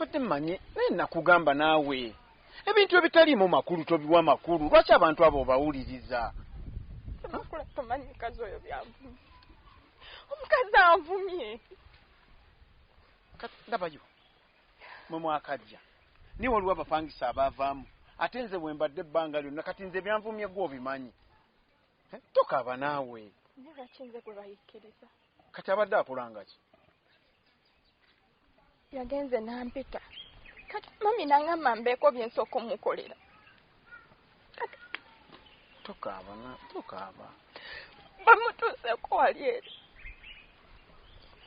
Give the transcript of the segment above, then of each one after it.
pate manye nakugamba naawe ebintu ebitaliimu makulu tobiwa makulu lwaki abantu abo bawuliriza Semakula tomanyi mukazi oyo byavumye omukazi avumye ndabayo mwe mwakajja niwe waliwo abapangisa abaavaamu ate nze bwe mbadde ebbanga lyonna kati nze byanvumye gwe obimanyi tokaaba naawe nerakinze gwe bayikkiriza kati abadde akola ki yagenze nampita kati mami nangamba mbeeko byensooka omukolera tokaaba bamutuuseko wali eri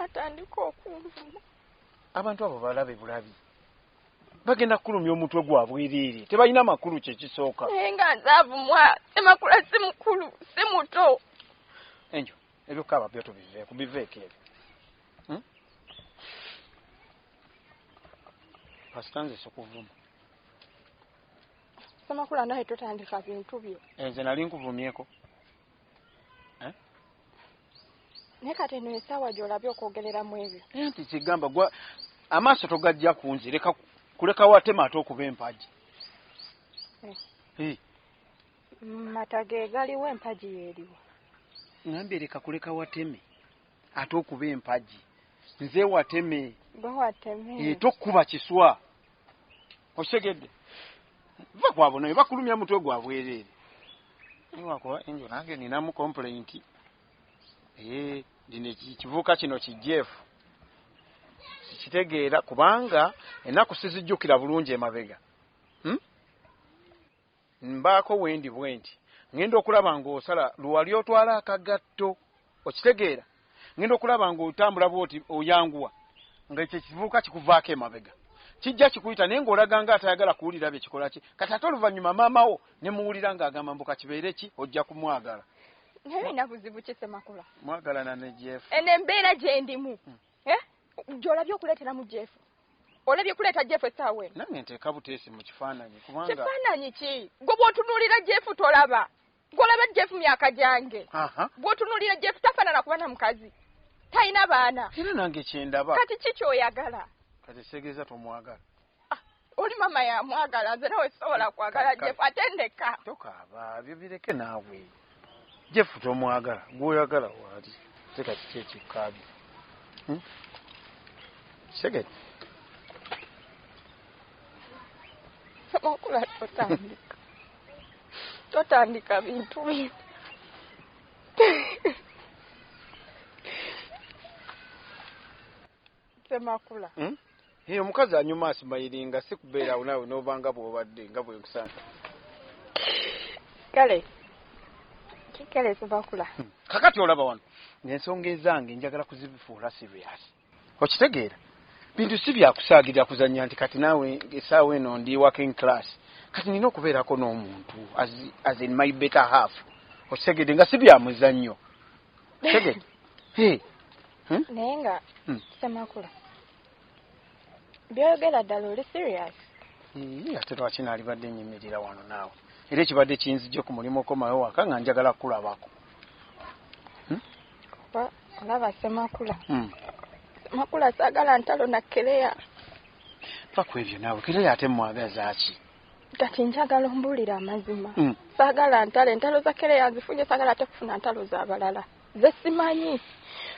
atandika okunvuma abantu abo balabe bulabi bagenda kukulumya omutwe gwabwereere tebalina makulu kyekisooka naye nga nze avumwa Semakula si mukulu si muto enjo ebyokaaba byo biveeko ebyo pasitanze sokuvuma Semakula naye totandika bintu byo nze nali nkuvumyeko naye kati eno essaawa gy'olabye okwogereramu ebyo nti kigamba amaaso togajja kunzi kuleka watema ate okuba empagi matage galiwo empagi yeeriwo ngambe leka kuleka wateme ate okuba empagi nze wateme gwe wateme tokkuba kiswa osegedde va kwabo naye bakulumya mutwe gwabwereere niwakola enjo nange ninamu complaint dine kivuuka kino kijeefu sikitegeera kubanga ennaku sizijjukira bulungi emabega mbaako wendi bwenti ngenda okulaba ng'osala luwali otwala akagatto okitegeera ngenda okulaba ng'otambula bwoti oyanguwa nga ekyo kivuuka kikuvaako emabega kijja kikuyita naye ng'olaga nga atayagala kuwulira bye kikola ki kati ate oluvannyuma maamawo ne muwulira ng'agamba mbu kakibeere ki ojja kumwagala naye ina buzibu ki Semakula mwagalana ne Jeff eno embeera gye ndimu gy'olabye okuleeteramu Jeff olabye kuleeta Jeff essaawa eno nange nteeka buteesi mu kifaananyi kubanga kifaananyi ki gwe bw'otunuulira Jeff tolaba gw'olaba Jeff myaka gyange bw'otunuulira Jeff tafaanana kuba na mukazi talina baana era nange kyendaba kati ki kyoyagala kati segeeza tomwagala oli mama yamwagala nze nawe sobola kwagala Jeff atendeka tokaaba byo bireke naawe Jeff tomwagala gw'oyagala waali teka kiki ekikaabi segede Semakula totandika bintu bino Semakula omukazi anyuma asimayiringa si kubeerawo naawe n'obanga bw'obadde nga bwe nkusana kale kikale Semakula kakati olaba wano n'ensonga ezange njagala kuzibifuula serious okitegeera bintu si byakusaagirira kuzannya nti kati naawe essaawa eno ndi working class kati nina okubeerako n'omuntu as in my better half okitegeedde nga si byamuzannyo okitegedde naye nga Semakula byogera ddala oli serious ate lwaki naalibadde nnyimirira wano naawe era ekibadde kinzijja ku mulimu okomayo waka nga njagala kukulabako olaba Semakula Semakula saagala ntalo na Kereya paku ebyo naawe Kereya ate mwagaza ki kati njagala ombuulira amazima saagala entalo za Kereya nzifunye saagala ate kufuna ntalo z'abalala ze simanyi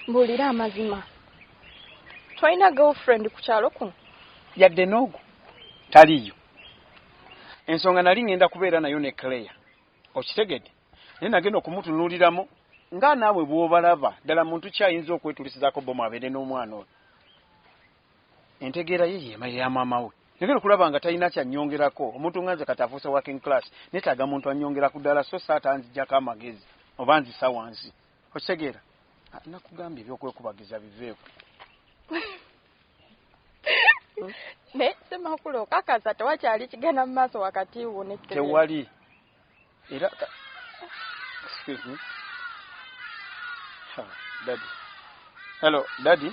mbuulira amazima tolina girlfriend ku kyalo kuno yadde n'ogwo taliyo ensonga nali ngenda kubeera nayo ne Kereya okitegedde naye nagenda okumutunuuliramu nga naawe bw'obalaba ddala muntu kyayinza okwetulisizaako bomu abeere n'omwana oyo entegeera ye yema ya maama we nagenda okulaba nga talina kyannyongerako omuntu nga nze kati afuuse working class neetaaga muntu annyongera ku ddala so saata nzijjako amagezi oba nzisa wansi okitegeera nakugambye ebyokwekubagiza biveeko ne Semakula okakaza tewakyali kigenda mu maaso wakati wo ne Kereya tewali era excuse me daddy hello daddy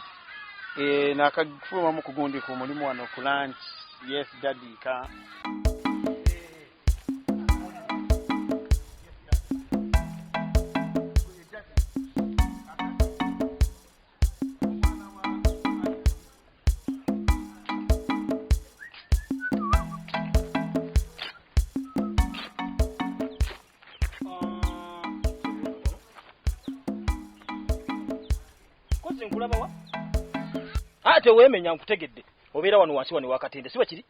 nakafuluma mu kugundi ku mulimu wano ku lunch yes daddy ka mbuzi nkulaba wa ate weemenya nkutegedde obeera wano wansi wano wakatende siba kiri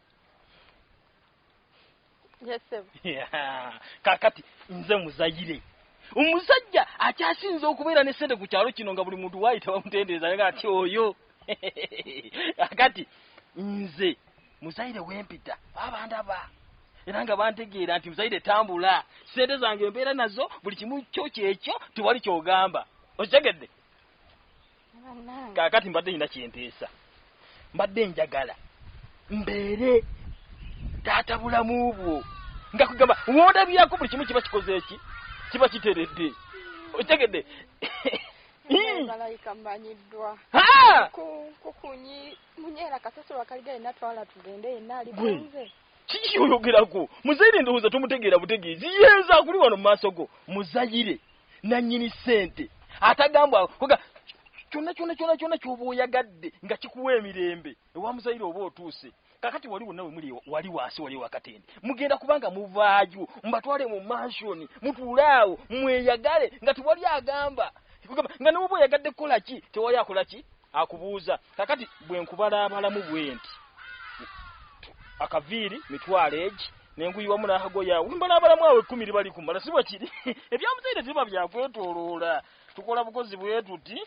kakati nze muzayire omusajja akyasinze okubeera ne ssente ku kyalo kino nga buli muntu waayita bamutendereza nga ati oyo kakati nze muzayire wempita abandaba era nga bantegeera nti muzayire tambula ssente zange mbeera nazo buli kimu kyo kyekyo tewali kyogamba okitegedde kakati mbadde nina kyenteesa mbadde njagala mbeere taata bulamu bwo nga kugamba wondabyako buli kimu kiba kikoze eki kiba kiteredde okitegedde malayika mmanyiddwa kukunyi munyera kasasiro akaligaye natwala tugende yenna ali bunze kiki oyogerako muzayire ndowooza tomutegeera butegeezi yenza akuli wano mu maaso go muzayire nannyini ssente atagambwa koga kyonna ky'oba oyagadde nga kikuwa emirembe ewa muzayire oba otuuse kakati wali wonna wemuli wali wansi wali wakatende mugenda kubanga muvaayo mbatwale mu mansioni mutuulaawo mweyagale nga tewali agamba nga newoba oyagadde kukola ki tewali akola ki akubuuza kakati bwe nkubalaabalamu bwe nti akaviiri mitwalo egi nenguyi wamu n'akagoyaawo mbalaabalamu awo 10 libali kumala siba kiri ebyamuzayire tiba byakwetooloola tukola bukozi bwe tuti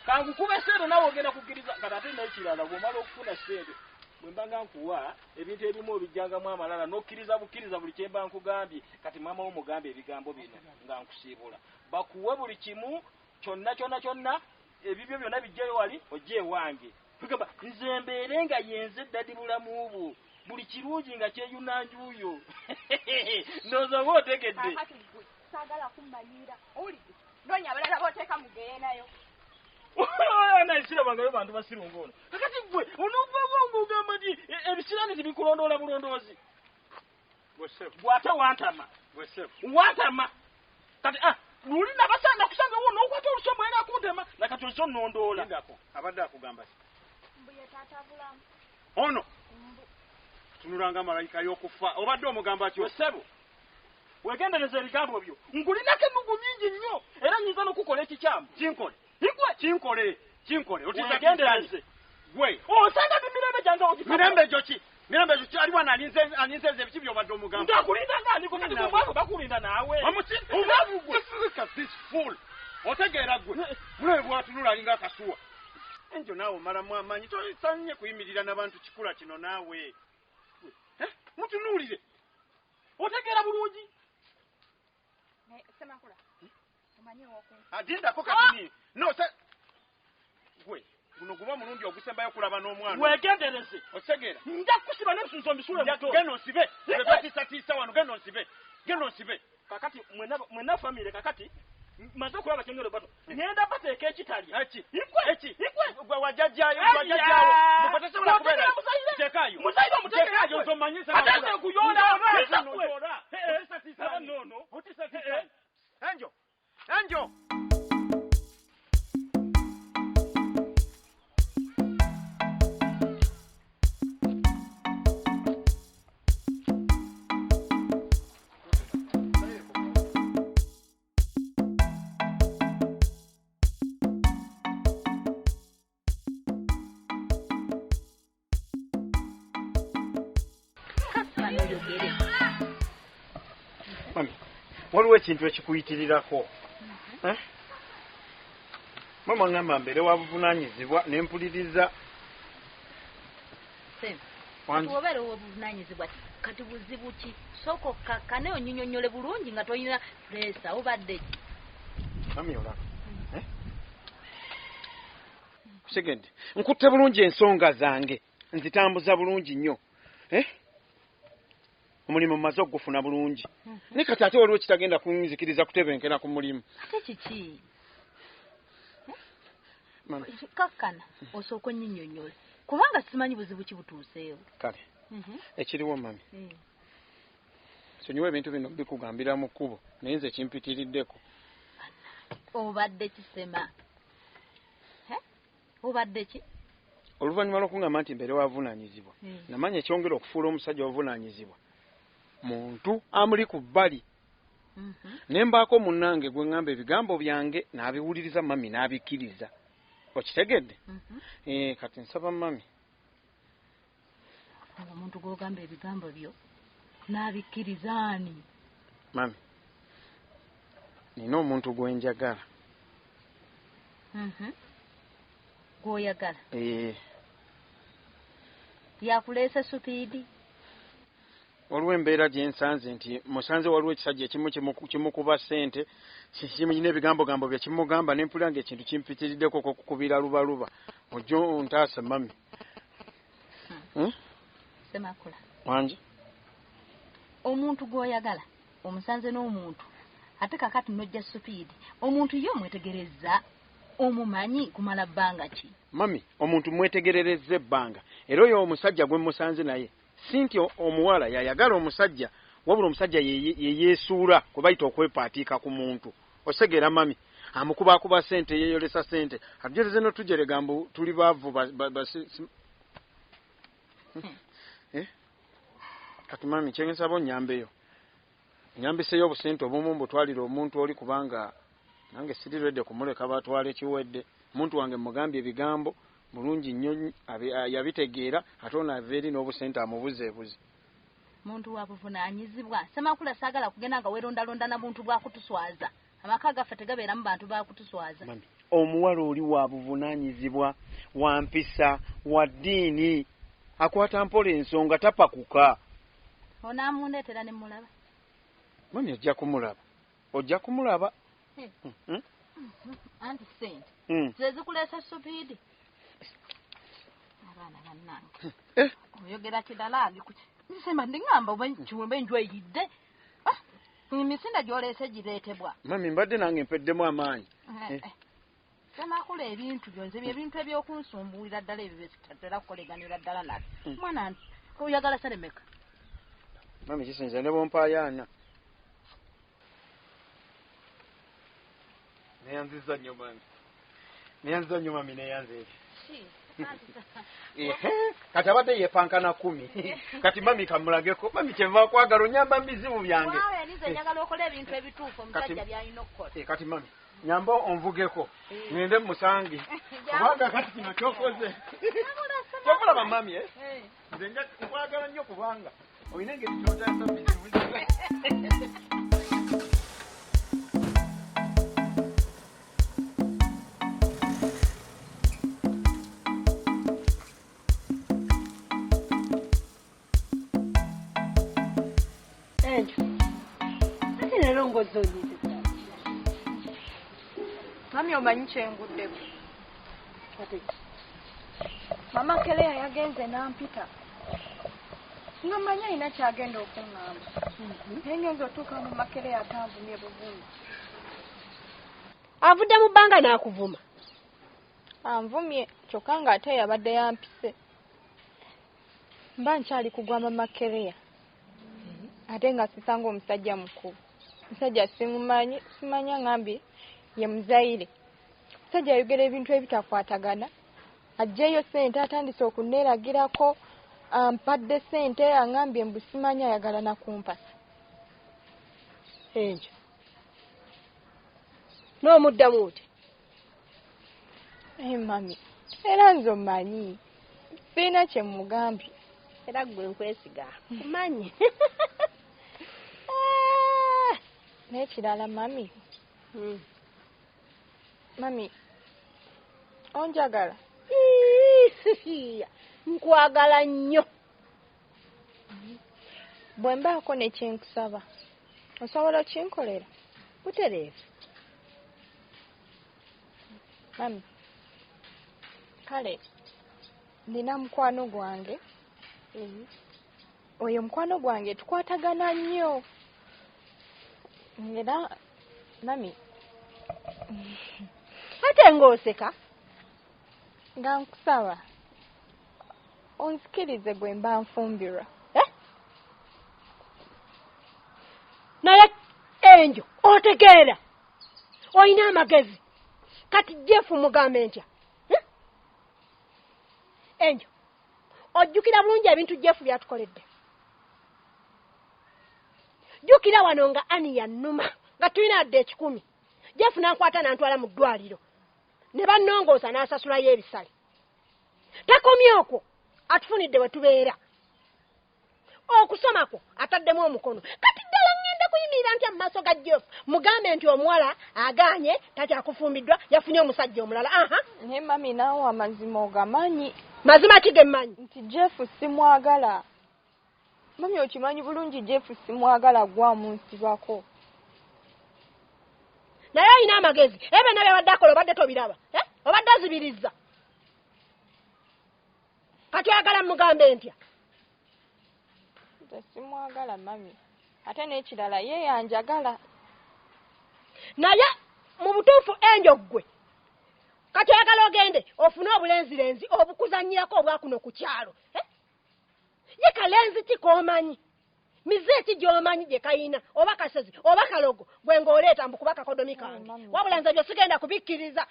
kangukuba ssente nawe ogenda kukkiriza kati ate n'ekirala bw'omala okufuna ssente bwe mbanga nkuwa ebintu ebimu obijjangamu amalala n'okkiriza bukkiriza buli kye mba nkugambye kati maama wo mugambe ebigambo bino nga nkusiibula bakuwe buli kimu kyonna ebibyo byonna bijjayo wali ojje ewange tugamba nze mbeere nga yenze ddadi bulamu bwo buli kirungi nga kyeyunanjuuyo ndowooza oba otegedde saagala kummanyira owulidde noonya abalala booteeka mugeye nayo naisirabangayo bantu basirunga ono kakati gwe onovaava ngaogamba nti ebisirani tibikulondoola bulondoozi gwate wantama kati luli nabasanga kusanga wo n'okwata olusomo era akuntema nakati oliso nnondoola abadde akugamba mbuye taata bulamu ono tunulanga malayika y'okufa obadde omugamba ki wesebo wegendereza ebigambo byo nkulinako ennugu nyingi nnyo era nyinza n'okukola ekikyamu kinkole otigendereze gwe osanga mirembe gyange mirembe gyo aliwo aninzenze ebiki byobadde omugamba ntakulinda ngandikokatibwebwako bakulinda naawe otegeera gwe mulabe bwatunula alinga akasuwa enjo naawe omalamu amanyi tosanye kuyimirira n'abantu kikula kino naawe mutunuulire otegeera bulungi semakula omanyiwo adindako katini gwe guno guba mulundi ogusembayo kulaba n'omwana wegendereze otegeera nja kusiba n'ebisunso mbisule muto genda onsibe batiisatiisa wano genda onsibe kakati mwena famire kakati maze okulaba kyengero bato ngenda bateeka ekitali gwe wajjajjayo mukotesebula kubeera teekaayo muzayire omuteekaayo ozomanyisa ateze okuyonda enjo waliwo ekintu ekikuyitirirako mama ngamba mbeere wa buvunaanyizibwa nempuliriza obeera obuvunaanyizibwa kati buzibu ki sooka okkakane onyinyonyole bulungi nga tolina pureesa obadde ki mami olaba kusigedde nkutte bulungi ensonga zange nzitambuza bulungi nnyo omulimu mmaze okugufuna bulungi ne kati ate waliwo kitagenda kunzikiriza kutebenkera ku mulimu ate kiki kakkana osooka onnyinyonyole kubanga simanyi buzibu ki butuuseewo kale ekiriwo mami sonyiwa ebintu bino bikugambira mu kkubo naye nze kimpitiriddeko obadde kisema obadde ki oluvannyuma lw'okungamba nti mbeere wavunaanyizibwa namanya ekyongera okufuula omusajja wavunaanyizibwa muntu amuli ku bbali Nembaako munnange gwe ngamba ebigambo byange n'abiwuliriza mami n'abikkiriza. Okitegedde? Kati nsaba mami. Omuntu gw'ogamba ebigambo byo n'abikkiriza ani? Mami, nina omuntu gwenjagala. Gw'oyagala? Yakuleese supiidi? Waliwo embeera gye nsanze nti musanze waliwo ekisajja ekimu kimukuba ssente kirina ebigambo bye kimugamba ne mpulira ng'ekintu kimpitiriddeko okukubira lubaluba. Ojjo ntaasa mami. Semakula. Wanje? Omuntu gw'oyagala omusanze n'omuntu ate kakati nojja supiidi. Omuntu ye omwetegereza omumanyi kumala bbanga ki? Mami, omuntu mwetegerereza ebbanga. Era oyo omusajja gwe musanze naye si nti omuwala yayagala omusajja, wabula omusajja yeyeesuula kwe bayita okwepaatiika ku muntu. Osegeera mami, amukubakuba ssente, yeeyolesa ssente. Atujereze n'otujerega mbu tuli baavu kati mami kyensaba onyambeyo. Nyambiseyo obusente obumu mbutwalire omuntu oli kubanga nange siriredde kumuleka batwale kiwedde. Omuntu wange mugambye ebigambo bulungi nnyo yabitegeera ate onava eri n'obusente amubuzeebuze. Muntu wabuvunaanyizibwa. Semakula saagala kugenda nga weerondalonda na muntu bwakutuswaza. Amaka gaffe tegabeeramu bantu bakutuswaza. Mami, omuwala oli wabuvunaanyizibwa, wampisa, wa ddiini, akwata mpola ensonga tapakuka. Onaamundeetera ne mulaba? Mami, ojja kumulaba. Ojja kumulaba. Anti ssente ze zikuleesa supiidi? Abaana bannange oyogera kidala nsemba ndiŋŋamba oba kiwembe enjwa eyidde. Emisinda gy'oleese gireetebwa. Mami, mbadde nange mpeddemu amaanyi. Semakula ebintu byonze byebintu ebyokunsumbuulira ddala ebyo byetatera kukoleganira ddala nabyo. Mwana oyagala seremeka? Mami, kisinza ne bompaayaana. Neyanziza nnyo mami. Neyanziza nnyo mami, neyanze. Kati abadde yeepankana 10. Kati mami kamulageko. Mami kyenva kwagala onyamba mu bizibu byange. Waawe nize njagala okola ebintu ebituufu omusajja by'alina okukola. Kati mami nyamba onvugeko ngende musange. Kubanga kati kino kyokoze. Kyamulaba mami nze nkwagala nnyo kubanga olina engeri kyotaasa bizibu. Mami omanyi kyenguddeko. Mama Keleya yagenze n'ampita. Nga manyi alina kyagenda okuŋŋamba. Naye ngenza otuuka Mama Keleya atanvumye buvumi. Avudde mu bbanga n'akuvuma? Anvumye kyokka ng'ate yabadde yampise. Mba nkyali kugwa Mama Keleya. Ate nga sisanga omusajja mukulu. Musajja simumanyi, simanya ngambye ye Muzaire. Musajja ayogera ebintu ebitakwatagana. Ajjeyo ssente atandise okunneeragirako, ampadde ssente angambye mbu simanya ayagala na kumpasa. Enjo. N'omuddamu oti? Mami, era nze omanyi. Sirina kye mugambye. Era ggwe nkwesiga. Manyi. N'ekirala mami. Mami, onjagala? Nkwagala nnyo. Bwe mbaako ne kyenkusaba osobola okinkolera? Butereevu. Mami, kale nina mukwano gwange. Oyo mukwano gwange tukwatagana nnyo. Era mami, ate ng'oseka? Nga nkusaba onzikirize gwe mba nfumbirwa. Naye Enjo otegeera olina amagezi kati Jeff mugambe ntya? Enjo ojjukira bulungi ebintu Jeff byatukoledde. jukira wano nga ani yannuma nga tulina adde 10 Jeff nankwata nantwala mu ddwaliro ne bannongoosa n'asasulayo ebisale takomye okwo atufunidde we tubeera okusomako ataddemu omukono kati ddala ngenda kuyimirira ntya mu maaso ga Jeff mugambe nti omuwala aganye takyakufumbiddwa yafunye omusajja omulala naye mami naawe amazima ogamanyi mazima ki gemmanyi nti Jeff simwagala mami okimanyi bulungi Jeff simwagala gwamunsibako naye ayina amagezi ebe nabye abadde akola obadde tobiraba obadde azibiriza kati oyagala mugambe ntya simwagala mami ate n'ekirala ye yanjagala naye mu butuufu enjo ggwe kati oyagala ogende ofune obulenzirenzi obukuzanyirako obwakuno ku kyalo ye kalenzi ki k'omanyi mize ki gy'omanyi gye kayina oba kasezi oba kalogo gwe ng'oleeta mbu kuba kakodomi kange wabula nze byo sigenda kubikkiriza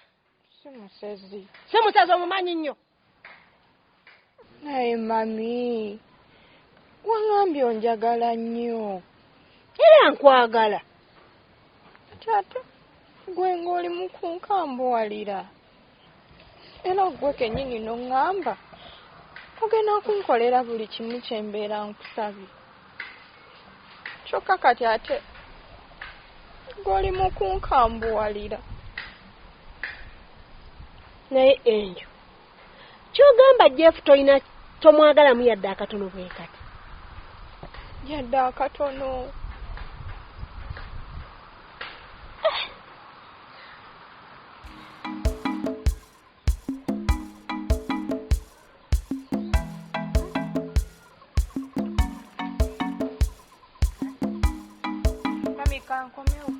simusezi omumanyi nnyo naye mami wangambye onjagala nnyo era nkwagala ate gwe ng'oli mu kunkambuwalira era gwe kennyini n'oŋŋamba ogenda kunkolera buli kimu kye mbeera nkusabye kyokka kati ate gweoli mu kunkambuwalira naye enjo kyogamba Jeff toyina tomwagalamu yadde akatono bwe kati yadde akatono mami kankomewo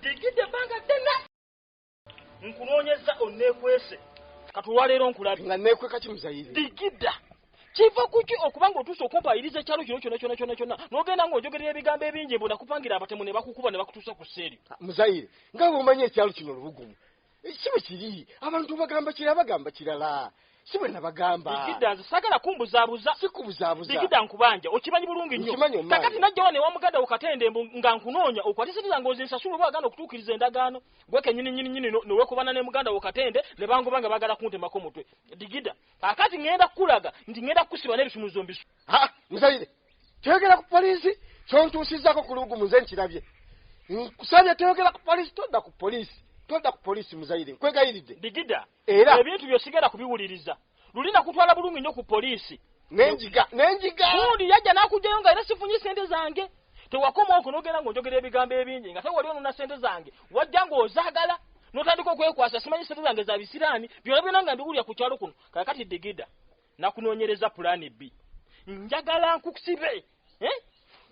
digida banga tena nkunoonyeza onneekwese katulwaleero nkulabi nga neekweka kimuzayire digida kiva kuki okubanga otuusa okumpayiriza ekyalo kino kyonna n'ogenda ng'ojogerera ebigambo ebingi mbu nakupangira abatemu ne bakukuba ne bakutuusa ku seeri muzayire nga bw'omanyi ekyalo kino lubugumu si bwe kiri abantu bagamba kirala si bwe nabagamba digida nze sagala kumbuzaabuza sikubuzaabuza digida nkubanja okimanyi bulungi nnyo kakati najjawa ne wamuganda okatende nga nkunoonya okwatisiriza ng'ozinsasula oba aganda okutuukiriza endagaano gwe kennyini nowekubana ne muganda okatende ne bangoba nga bagala kuntemako mutwe digida kakati ngenda kukulaga nti ngenda kukusiba n'ebisumuzo mbisu muzayire toyogera ku poliisi kyontuusizaako ku lubugumu nze nkirabye nkusabye toyogera ku poliisi todda ku poliisi muzayire nkwegayiridde digida era ebintu byosigenda kubiwuliriza lulina kutwala bulungi nnyo ku poliisi nenjiga gundi yajja n'akugjayo nga era sifunye sente zange tewakoma okwo n'ogenda ng'onjogera ebigambo ebingi nga tewali onona sente zange wajja ng'ozaagala n'otandika okwekwasa simanyi sente zange za bisiraani byonna nga mbiwulira ku kyalo kuno kakati digida nakunoonyereza pulaani B njagala nkusibe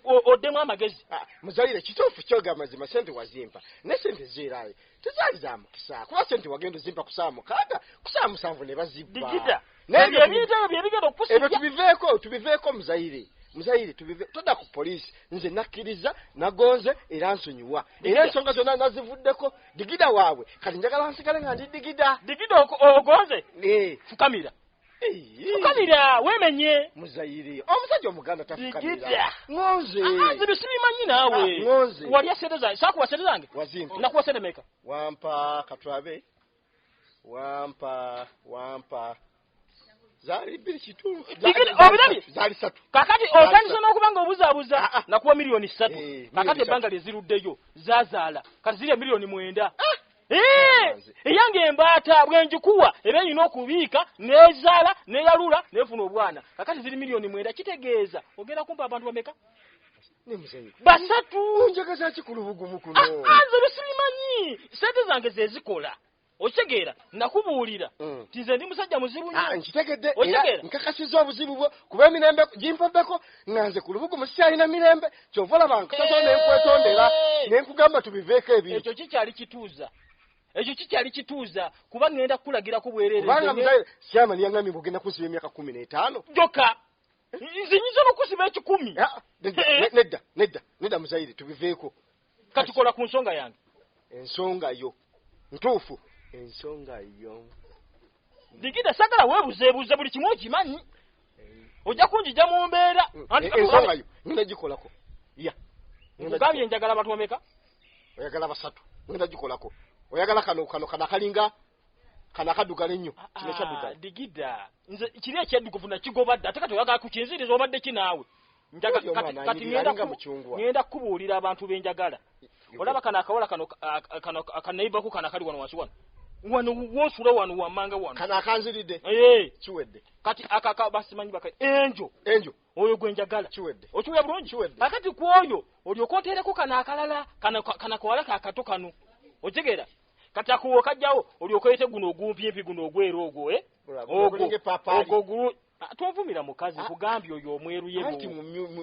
oddemu amagezi muzayire kituufu kyoga amazima sente wazimpa ne sente zeerayo tezaali za mukisa kuba sente wagenda ozimpa ku saa 6 ku saa 7 ne bazibba digida ebyo byebigenda okukusibya ebyo tubiveeko muzayire todda ku poliisi nze nakkiriza nagonze era nsonyiwa era ensonga zonna nazivuddeko digida waabwe kati njagala nsigale nga ndi digida ogonze fukamira fukamira wemenye muzayire omusajja omuganda tafukamira ngonze nze sibimanyi naawe walya sente zange saakuwa sente zange wazimpa nakuwa sente meka wampa katwabe wampa zaali 2 obirabye zaali 3 kakati otandise n'okubanga obuzaabuza nakuwa miliyoni 3 kakati ebbanga lyeziruddeyo zazaala kati zirya miliyoni 9 eyange embaata bwenjikuwa era yina okubiika nezaala neyalula nefuna obwana kakati ziri miliyoni 9 kitegeeza ogenda kumpa abantu bameka basatu njagaza ki ku lubugumu kuno nze bisibimanyi sente zange zezikola Ochegeera nakubuulira tize ndi musajja muzibu nnyo. Nkitegedde era nkakasizza obuzibu bwo kuba emirembe gimpaddeko nganze ku lubugu musikyalina mirembe kyova olaba nkusazo nenkwetondera nenkugamba tubiveeko ebiro. Ekyo kikyali kituuza kuba ngenda kukulagirako bwereere. Kubanga muzaire Chairman yaŋŋamye bw'ogenda kunsiba emyaka 15. Joka nze nyiza n'okusiba 10. Nedda muzaire tubiveeko. Kati kola ku nsonga yange. Ensonga yo ntuufu. Ensonga yo Digida sagala weebuzeebuze buli kimu okimanyi. Ojja kunjija mu mbeera. Ensonga yo ngenda gikolako. Nkugambye njagala abantu bameka? Oyagala 3. Ngenda gikolako. Oyagala kano kalinga kana kadugala nnyo. Kino kyadduka. Digida nze kiri ekyaddukufu nakigobadde ate kati oyagala kukinziriza obadde kinaawe. Kati ngenda kukubuulira abantu benjagala. Olaba kana akawala kano akanaibaku kana kali wano wansi wano. Wano wosula wano wamanga wano. Kana akanziridde. Kiwedde. Kati akaka basimanyi baka enjo. Oyo gwenjagala. Kiwedde. Okiwulira bulungi? Akati kwoyo olyokontereko kana akalala kana kawala kakato kano. Otegeera? Kati akuwo kajjawo olyokoyete guno ogumpimpi guno ogwera ogwo Ogwo tonvumira mukazi kugambye oyo omweru yebo. Anti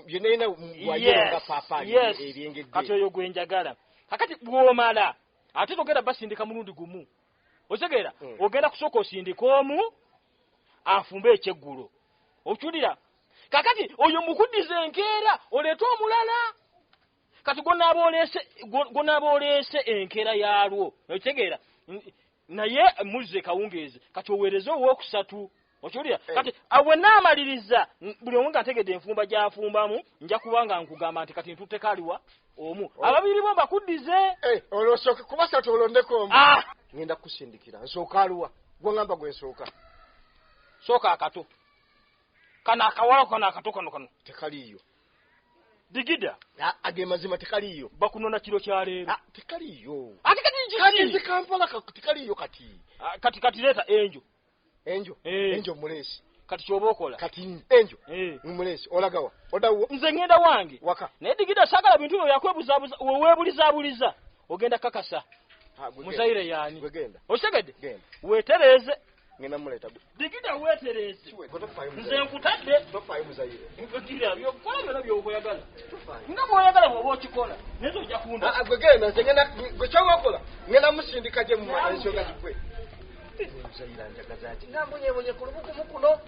byenayina wayenga papaali ebyengedde. Kati oyo gwenjagala. Kakati bwomala ate togenda basindika mulundi gumu. Otegeera? Ogenda kusooka osindika omu afumbe ekyeggulo. Okiwulira? Kakati oyo mukuddiza enkeera oleeta omulala. Kati gonaaba oleese enkeera yaalwo. Otegeera? Naye muzze kawungeezi kati oweereze ow'okusatu. Okiwulira? Kati awe naamaliriza buli omu nga ntegedde enfumba gy'afumbamu nja kubanga nkugamba nti kati ntutte kaliwa omu. Ababiri bo mbakuddize. Olosooke kuba 3 olondeko omu. Ngenda kusindikira. Nsooka aluwa? Gwangamba gwe nsooka. Sooka akato. Kana akawala kana akato kano. Tekaliyo. Digida. Age mazima tekaliyo. Bakunona kiro kya leero. Tekaliyo. Ati kati nzi Kampala tekaliyo kati. Kati leta enjo. Enjo mulesi. Kati kyoba okola. Kati enjo. Mulesi olagawa. Odawo. Nze ngenda wange. Waka. Naye Digida sagala bintu byo yakwebuzabuza weebuliza. Ogenda kakasa. Muzaire yani. Wegenda. Osegede? Genda. Wetereze. Ngena muleta. Digida wetereze. Nze nkutadde. Tofayo muzaire. Nkutira byo kola byona byokoyagala. Nga bwoyagala bwoba okikola. Nezo ojja kunda. Gwegenda nze ngena gwekyowakola. Ngena musindika gye mu ensonga gikwe. Muzaire anjagaza ati. Ngambonye ku lubugu mukuno.